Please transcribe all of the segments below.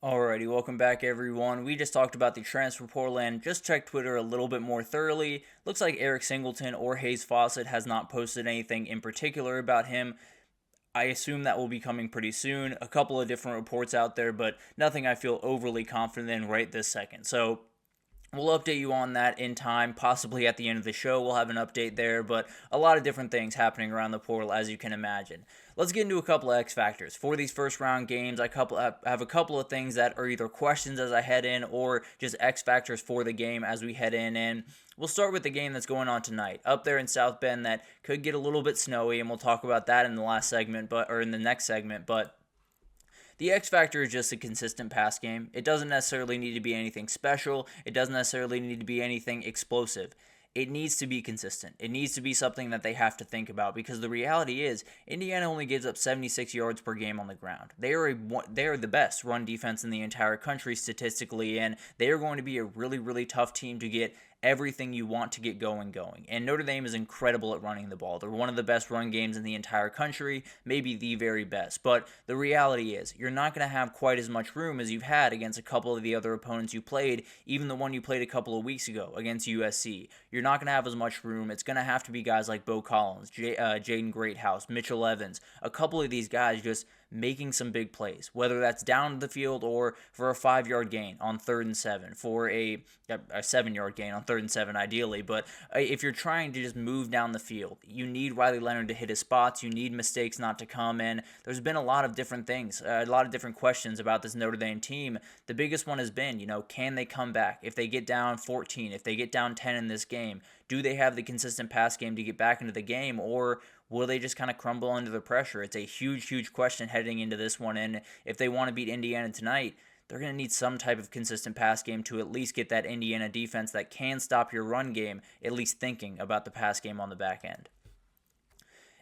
Alrighty, welcome back everyone. We just talked about the transfer portal and just checked Twitter a little bit more thoroughly. Looks like Eric Singleton or Hayes Fawcett has not posted anything in particular about him. I assume that will be coming pretty soon. A couple of different reports out there, but nothing I feel overly confident in right this second. So we'll update you on that in time, possibly at the end of the show. We'll have an update there, but a lot of different things happening around the portal, as you can imagine. Let's get into a couple of X factors for these first round games. I have a couple of things that are either questions as I head in, or just X factors for the game as we head in. And we'll start with the game that's going on tonight up there in South Bend. That could get a little bit snowy, and we'll talk about that in the last segment, or in the next segment, but. The X factor is just a consistent pass game. It doesn't necessarily need to be anything special. It doesn't necessarily need to be anything explosive. It needs to be consistent. It needs to be something that they have to think about, because the reality is Indiana only gives up 76 yards per game on the ground. They are the best run defense in the entire country statistically, and they are going to be a really, really tough team to get everything you want to get going. And Notre Dame is incredible at running the ball. They're one of the best run games in the entire country, maybe the very best. But the reality is you're not going to have quite as much room as you've had against a couple of the other opponents you played, even the one you played a couple of weeks ago against USC. You're not going to have as much room. It's going to have to be guys like Bo Collins, Jaden Greathouse, Mitchell Evans, a couple of these guys just making some big plays, whether that's down the field or for a 5-yard gain on 3rd and 7, for a 7-yard gain on 3rd and 7 ideally. But if you're trying to just move down the field, you need Riley Leonard to hit his spots. You need mistakes not to come in. There's been a lot of different things, a lot of different questions about this Notre Dame team. The biggest one has been, can they come back? If they get down 14, if they get down 10 in this game, do they have the consistent pass game to get back into the game, or will they just kind of crumble under the pressure? It's a huge, huge question heading into this one, and if they want to beat Indiana tonight, they're going to need some type of consistent pass game to at least get that Indiana defense that can stop your run game at least thinking about the pass game on the back end.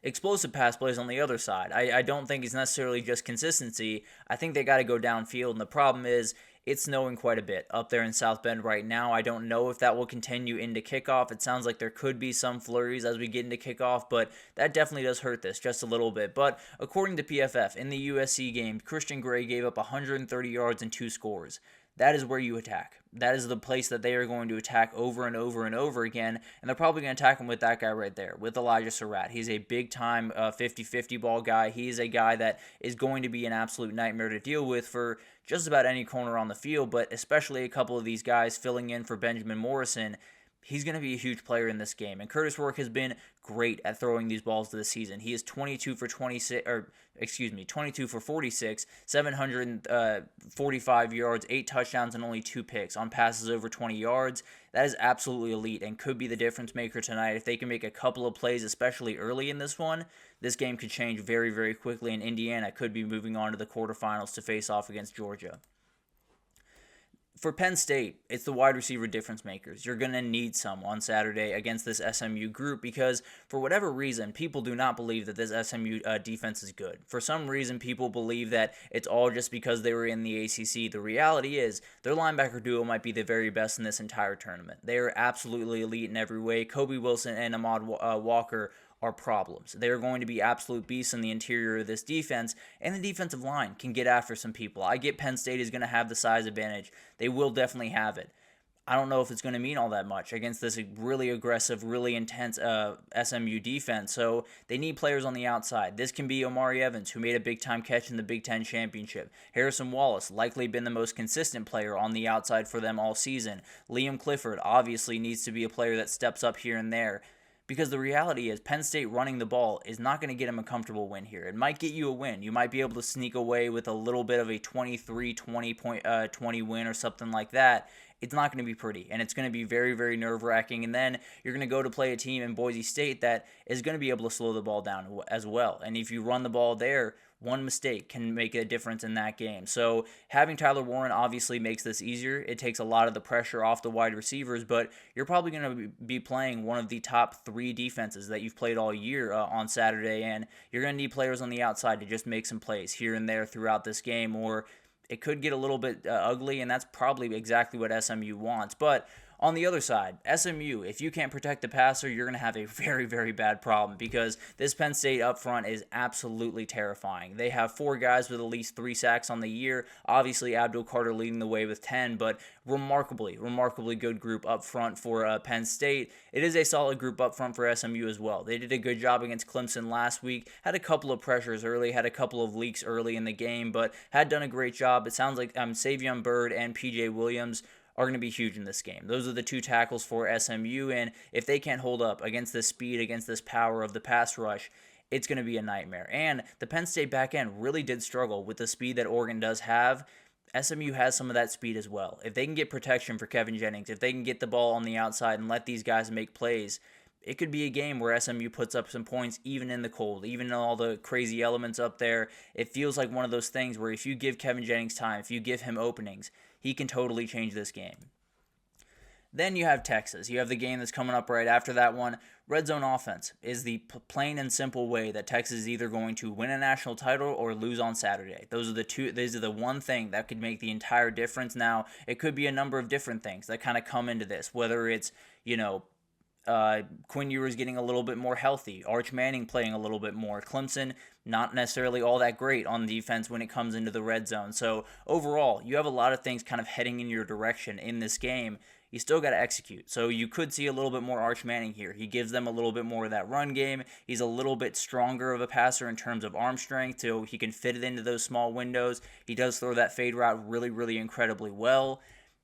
Explosive pass plays on the other side. I don't think it's necessarily just consistency. I think they got to go downfield, and the problem is it's snowing quite a bit up there in South Bend right now. I don't know if that will continue into kickoff. It sounds like there could be some flurries as we get into kickoff, but that definitely does hurt this just a little bit. But according to PFF, in the USC game, Christian Gray gave up 130 yards and 2 scores. That is where you attack. That is the place that they are going to attack over and over and over again, and they're probably going to attack him with that guy right there, with Elijah Surratt. He's a big-time 50-50 ball guy. He's a guy that is going to be an absolute nightmare to deal with for just about any corner on the field, but especially a couple of these guys filling in for Benjamin Morrison. He's going to be a huge player in this game. And Curtis Rourke has been great at throwing these balls this season. He is 22 for 46, 745 yards, 8 touchdowns, and only 2 picks on passes over 20 yards. That is absolutely elite and could be the difference maker tonight. If they can make a couple of plays, especially early in this one, this game could change very, very quickly, and Indiana could be moving on to the quarterfinals to face off against Georgia. For Penn State, it's the wide receiver difference makers. You're going to need some on Saturday against this SMU group because, for whatever reason, people do not believe that this SMU defense is good. For some reason, people believe that it's all just because they were in the ACC. The reality is their linebacker duo might be the very best in this entire tournament. They are absolutely elite in every way. Kobe Wilson and Ahmad Walker are problems. They're going to be absolute beasts in the interior of this defense, and the defensive line can get after some people. I get Penn State is going to have the size advantage. They will definitely have it. I don't know if it's going to mean all that much against this really aggressive, really intense SMU defense, so they need players on the outside. This can be Omari Evans, who made a big-time catch in the Big Ten Championship. Harrison Wallace, likely been the most consistent player on the outside for them all season. Liam Clifford obviously needs to be a player that steps up here and there. Because the reality is Penn State running the ball is not going to get him a comfortable win here. It might get you a win. You might be able to sneak away with a little bit of a 23-20 win or something like that. It's not going to be pretty, and it's going to be very, very nerve-wracking. And then you're going to go to play a team in Boise State that is going to be able to slow the ball down as well. And if you run the ball there, one mistake can make a difference in that game. So having Tyler Warren obviously makes this easier. It takes a lot of the pressure off the wide receivers, but you're probably going to be playing one of the top 3 defenses that you've played all year on Saturday, and you're going to need players on the outside to just make some plays here and there throughout this game, or it could get a little bit ugly, and that's probably exactly what SMU wants. But On the other side, SMU, if you can't protect the passer, you're going to have a very, very bad problem because this Penn State up front is absolutely terrifying. They have 4 guys with at least 3 sacks on the year. Obviously, Abdul Carter leading the way with 10, but remarkably good group up front for Penn State. It is a solid group up front for SMU as well. They did a good job against Clemson last week, had a couple of pressures early, had a couple of leaks early in the game, but had done a great job. It sounds like Savion Byrd and PJ Williams are going to be huge in this game. Those are the 2 tackles for SMU, and if they can't hold up against this speed, against this power of the pass rush, it's going to be a nightmare. And the Penn State back end really did struggle with the speed that Oregon does have. SMU has some of that speed as well. If they can get protection for Kevin Jennings, if they can get the ball on the outside and let these guys make plays, it could be a game where SMU puts up some points even in the cold, even in all the crazy elements up there. It feels like one of those things where if you give Kevin Jennings time, if you give him openings, he can totally change this game. Then you have Texas. You have the game that's coming up right after that one. Red zone offense is the plain and simple way that Texas is either going to win a national title or lose on Saturday. Those are the one thing that could make the entire difference. Now, it could be a number of different things that kind of come into this, whether it's, Quinn Ewers getting a little bit more healthy, Arch Manning playing a little bit more, Clemson not necessarily all that great on defense when it comes into the red zone. So overall, you have a lot of things kind of heading in your direction in this game. You still got to execute. So you could see a little bit more Arch Manning here. He gives them a little bit more of that run game. He's a little bit stronger of a passer in terms of arm strength, so he can fit it into those small windows. He does throw that fade route really, really incredibly well.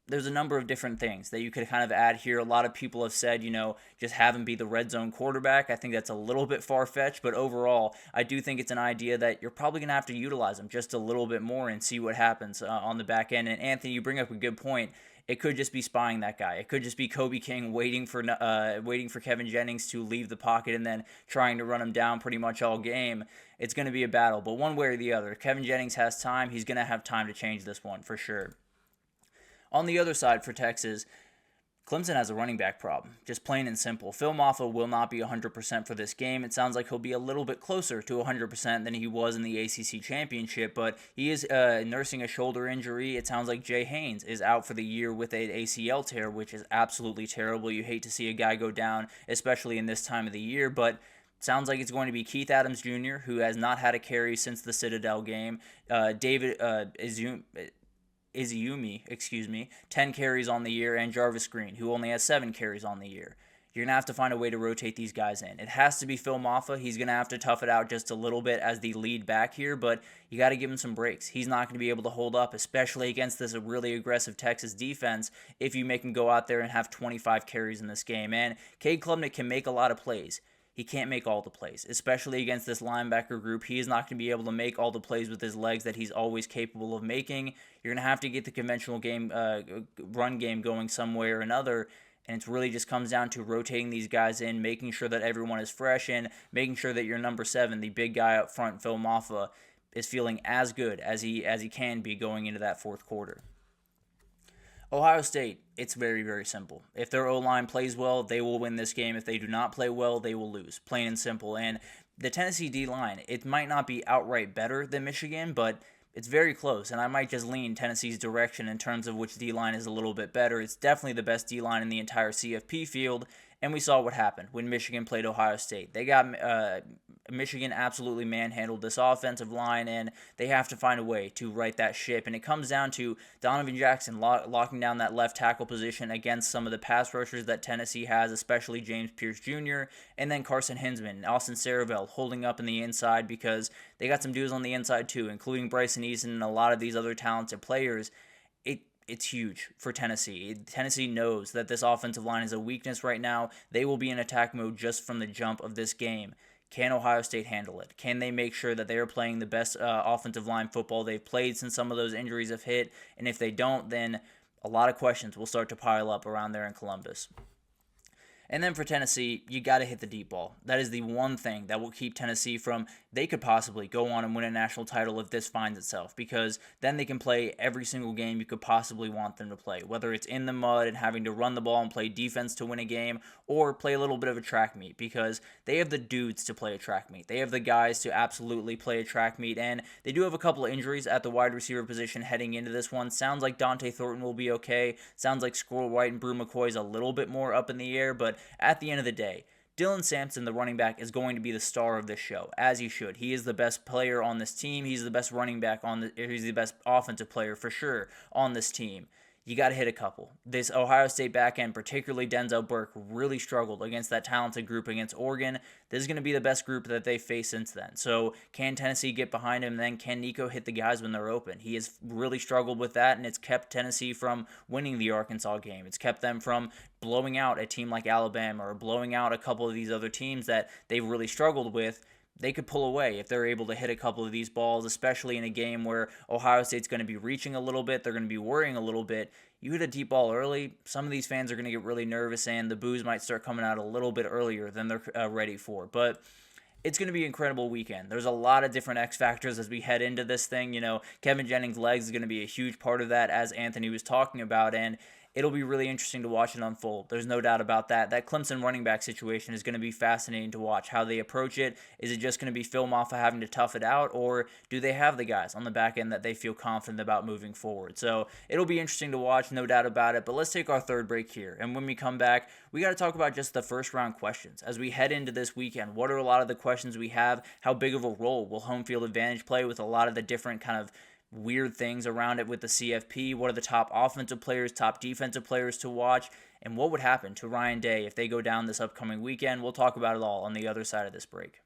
There's a number of different things that you could kind of add here. A lot of people have said, just have him be the red zone quarterback. I think that's a little bit far-fetched, but overall, I do think it's an idea that you're probably going to have to utilize him just a little bit more and see what happens on the back end. And Anthony, you bring up a good point. It could just be spying that guy. It could just be Kobe King waiting for Kevin Jennings to leave the pocket and then trying to run him down pretty much all game. It's going to be a battle, but one way or the other, Kevin Jennings has time. He's going to have time to change this one for sure. On the other side for Texas, Clemson has a running back problem, just plain and simple. Phil Mafah will not be 100% for this game. It sounds like he'll be a little bit closer to 100% than he was in the ACC Championship, but he is nursing a shoulder injury. It sounds like Jay Haynes is out for the year with an ACL tear, which is absolutely terrible. You hate to see a guy go down, especially in this time of the year, but sounds like it's going to be Keith Adams Jr., who has not had a carry since the Citadel game. David Iziumi, 10 carries on the year, and Jarvis Green, who only has 7 carries on the year. You're going to have to find a way to rotate these guys in. It has to be Phil Mafah. He's going to have to tough it out just a little bit as the lead back here, but you got to give him some breaks. He's not going to be able to hold up, especially against this really aggressive Texas defense, if you make him go out there and have 25 carries in this game. And Cade Klubnik can make a lot of plays. He can't make all the plays, especially against this linebacker group. He is not going to be able to make all the plays with his legs that he's always capable of making. You're going to have to get the conventional run game going some way or another, and it really just comes down to rotating these guys in, making sure that everyone is fresh, and making sure that your number 7, the big guy up front, Phil Mafah, is feeling as good as he can be going into that fourth quarter. Ohio State, it's very, very simple. If their O-line plays well, they will win this game. If they do not play well, they will lose. Plain and simple. And the Tennessee D-line, it might not be outright better than Michigan, but it's very close, and I might just lean Tennessee's direction in terms of which D-line is a little bit better. It's definitely the best D-line in the entire CFP field, and we saw what happened when Michigan played Ohio State. They got Michigan absolutely manhandled this offensive line, and they have to find a way to right that ship. And it comes down to Donovan Jackson locking down that left tackle position against some of the pass rushers that Tennessee has, especially James Pierce Jr., and then Carson Hinsman, Austin Saravel holding up in the inside because they got some dudes on the inside too, including Bryson Easton and a lot of these other talented players. It's huge for Tennessee. Tennessee knows that this offensive line is a weakness right now. They will be in attack mode just from the jump of this game. Can Ohio State handle it? Can they make sure that they are playing the best offensive line football they've played since some of those injuries have hit? And if they don't, then a lot of questions will start to pile up around there in Columbus. And then for Tennessee, you got to hit the deep ball. That is the one thing that will keep Tennessee from, they could possibly go on and win a national title if this finds itself, because then they can play every single game you could possibly want them to play, whether it's in the mud and having to run the ball and play defense to win a game, or play a little bit of a track meet, because they have the dudes to play a track meet. They have the guys to absolutely play a track meet, and they do have a couple of injuries at the wide receiver position heading into this one. Sounds like Dante Thornton will be okay. Sounds like Squirrel White and Brew McCoy is a little bit more up in the air, but at the end of the day, Dylan Sampson, the running back, is going to be the star of this show, as he should. He is the best player on this team. He's the best running back he's the best offensive player for sure on this team. You got to hit a couple. This Ohio State back end, particularly Denzel Burke, really struggled against that talented group against Oregon. This is going to be the best group that they've faced since then. So can Tennessee get behind him? Then can Nico hit the guys when they're open? He has really struggled with that, and it's kept Tennessee from winning the Arkansas game. It's kept them from blowing out a team like Alabama or blowing out a couple of these other teams that they've really struggled with. They could pull away if they're able to hit a couple of these balls, especially in a game where Ohio State's going to be reaching a little bit, they're going to be worrying a little bit. You hit a deep ball early, some of these fans are going to get really nervous, and the boos might start coming out a little bit earlier than they're ready for. But it's going to be an incredible weekend. There's a lot of different X factors as we head into this thing. Kevin Jennings' legs is going to be a huge part of that, as Anthony was talking about, and it'll be really interesting to watch it unfold. There's no doubt about that. That Clemson running back situation is going to be fascinating to watch. How they approach it. Is it just going to be Phil Maffa having to tough it out, or do they have the guys on the back end that they feel confident about moving forward? So it'll be interesting to watch, no doubt about it. But let's take our third break here. And when we come back, we got to talk about just the first round questions. As we head into this weekend, what are a lot of the questions we have? How big of a role will home field advantage play with a lot of the different kind of weird things around it with the CFP? What are the top offensive players, top defensive players to watch? And what would happen to Ryan Day if they go down this upcoming weekend? We'll talk about it all on the other side of this break.